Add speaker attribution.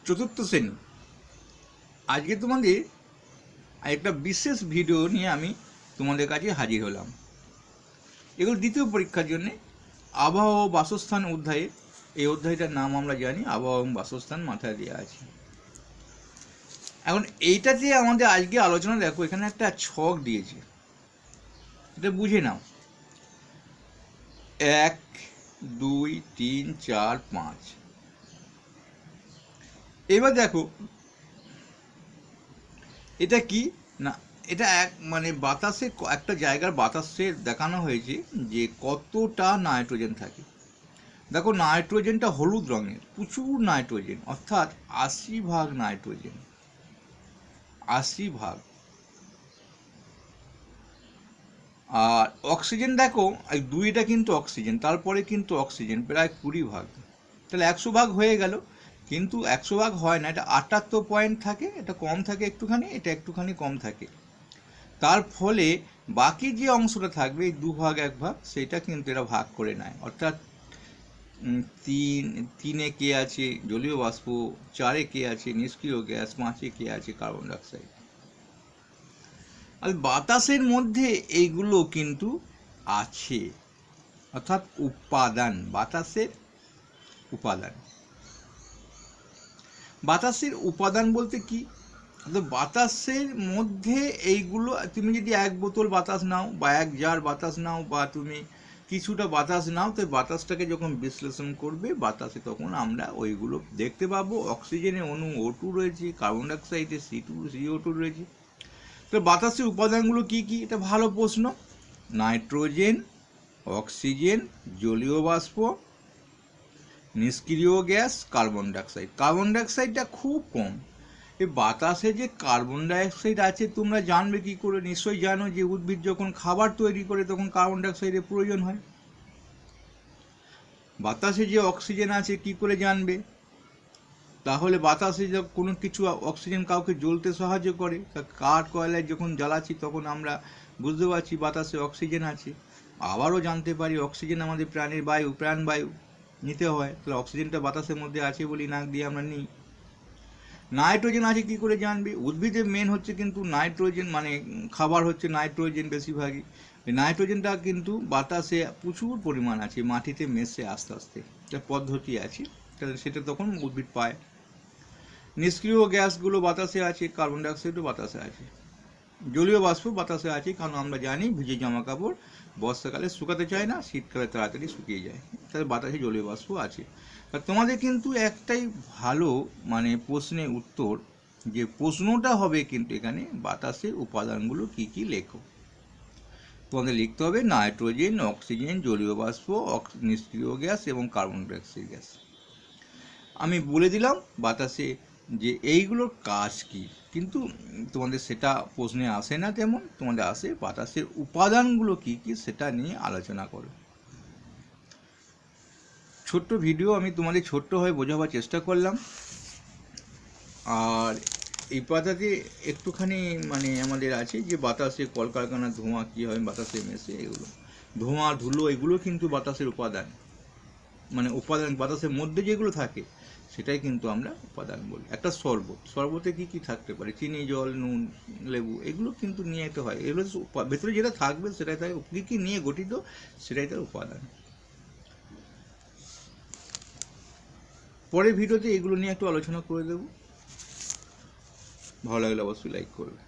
Speaker 1: চতুর্থ শ্রেণী। আজকে তোমাদের একটা বিশেষ ভিডিও নিয়ে আমি তোমাদের কাছে হাজির হলাম। এগুলো দ্বিতীয় পরীক্ষার জন্যে আবহাওয়া ও বাসস্থান অধ্যায়ে। এই অধ্যায়টার নাম আমরা জানি আবহাওয়া এবং বাসস্থান, মাথায় দেওয়া আছে। এখন এইটাতে আমাদের আজকে আলোচনা, দেখো এখানে একটা ছক দিয়েছে, এটা বুঝে নাও। 1 2 3 4 5। এবার দেখো এটা কি না, এটা মানে বাতাসে একটা জায়গার বাতাসে দেখানো হয়েছে যে কতটা নাইট্রোজেন থাকে। দেখো নাইট্রোজেনটা হলুদ রঙের, প্রচুর নাইট্রোজেন, অর্থাৎ 80% নাইট্রোজেন, 80%। আর অক্সিজেন দেখো, এই দুইটা কিন্তু অক্সিজেন, তারপরে কিন্তু অক্সিজেন প্রায় 20%। তাহলে 100% হয়ে গেল, কিন্তু 100% হয় না, এটা 78 পয়েন্ট থাকে, এটা কম থাকে একটুখানি, এটা একটুখানি কম থাকে। তার ফলে বাকি যে অংশটা থাকবে, এই 2 ভাগ 1 ভাগ, সেটা কিন্তু এরা ভাগ করে নেয়। অর্থাৎ 3-এ কে আছে জলীয় বাষ্প, 4-এ কে আছে নিষ্ক্রিয় গ্যাস, 5-এ কে আছে কার্বন ডাইঅক্সাইড। আর বাতাসের মধ্যে এইগুলো কিন্তু আছে, অর্থাৎ উপাদান, বাতাসের উপাদান। বাতাসের উপাদান বলতে কি, বাতাসের মধ্যে এইগুলো, তুমি যদি 1 বোতল বাতাস নাও বা 1 জার বাতাস নাও বা তুমি কিছুটা বাতাস নাও, তো বাতাসটাকে যখন বিশ্লেষণ করবে বাতাসে, তখন আমরা ওইগুলো দেখতে পাবো। অক্সিজেনে অণু O2 রয়েছে, কার্বন ডাইঅক্সাইডে CO2 রয়েছে। তো বাতাসের উপাদানগুলো কি কি, এটা ভালো প্রশ্ন। নাইট্রোজেন, অক্সিজেন, জলীয় বাষ্প, নিষ্ক্রিয় গ্যাস, কার্বন ডাইঅক্সাইড। কার্বন ডাইঅক্সাইডটা খুব কম। এই বাতাসে যে কার্বন ডাইঅক্সাইড আছে তোমরা জানবে কি করে? নিশ্চয়ই জানো যে উদ্ভিদ যখন খাবার তৈরি করে তখন কার্বন ডাইঅক্সাইডের প্রয়োজন হয়। বাতাসে যে অক্সিজেন আছে কি করে জানবে? তাহলে বাতাসে কোনো কিছু অক্সিজেন কাউকে জ্বলতে সাহায্য করে। কাঠ কয়লায় যখন জ্বালাচ্ছি তখন আমরা বুঝতে পারছি বাতাসে অক্সিজেন আছে। আবারও জানতে পারি অক্সিজেন আমাদের প্রাণের বায়ু, প্রাণবায়ু নিতে হয়, তাহলে অক্সিজেনটা বাতাসের মধ্যে আছে বলি নাক দিয়ে আমরা নিই। নাইট্রোজেন আছে কি করে জানবে? উদ্ভিদের মেন হচ্ছে কিন্তু নাইট্রোজেন, মানে খাবার হচ্ছে নাইট্রোজেন বেশিরভাগই। নাইট্রোজেনটা কিন্তু বাতাসে প্রচুর পরিমাণ আছে, মাটিতে মেশে আস্তে আস্তে, একটা পদ্ধতি আছে, তাহলে সেটা তখন উদ্ভিদ পায়। নিষ্ক্রিয় গ্যাসগুলো বাতাসে আছে, কার্বন ডাইঅক্সাইডও বাতাসে আছে, জলীয় বাষ্প বাতাসে আছে, কারণ আমরা জানি ভিজে জামা কাপড় বর্ষাকালে শুকাতে চায় না, শীতকালে তাড়াতাড়ি শুকিয়ে যায়, তাহলে বাতাসে জলীয় বাষ্প আছে। আর তোমাদের কিন্তু একটাই ভালো মানে প্রশ্নের উত্তর, যে প্রশ্নটা হবে কিন্তু এখানে বাতাসের উপাদানগুলো কি কি লেখো। তোমাদের লিখতে হবে নাইট্রোজেন, অক্সিজেন, জলীয় বাষ্প, নিষ্ক্রিয় গ্যাস এবং কার্বন ডাইঅক্সাইড গ্যাস। আমি বলে দিলাম বাতাসে যে এইগুলোর কাজ কি, কিন্তু তোমাদের সেটা প্রশ্নে আসে না, তেমন তোমাদের আসে বাতাসের উপাদানগুলো কি কি সেটা নিয়ে আলোচনা করো। ছোট্ট ভিডিও, আমি তোমাদের ছোট্ট হয়ে বোঝাবার চেষ্টা করলাম। আর এই পাতাতে একটুখানি মানে আমাদের আছে যে বাতাসে কলকারখানার ধোঁয়া কী হয় বাতাসে মেশে, এগুলো ধোঁয়া ধুলো এগুলো কিন্তু বাতাসের উপাদান, মানে উপাদান বাতাসের মধ্যে যেগুলো থাকে সেটাই কিন্তু আমরা উপাদান বলি। একটা শরবতে কি কি থাকতে পারে, চিনি, জল, নুন, লেবু, এগুলো কিন্তু নিয়ে যেতে হয়, এগুলো ভেতরে যেটা থাকবে সেটাই তাই কী কী নিয়ে গঠিত সেটাই তার উপাদান। পরের ভিডিওতে এগুলো নিয়ে একটু আলোচনা করে দেবো। ভালো লাগলে অবশ্যই লাইক করবে।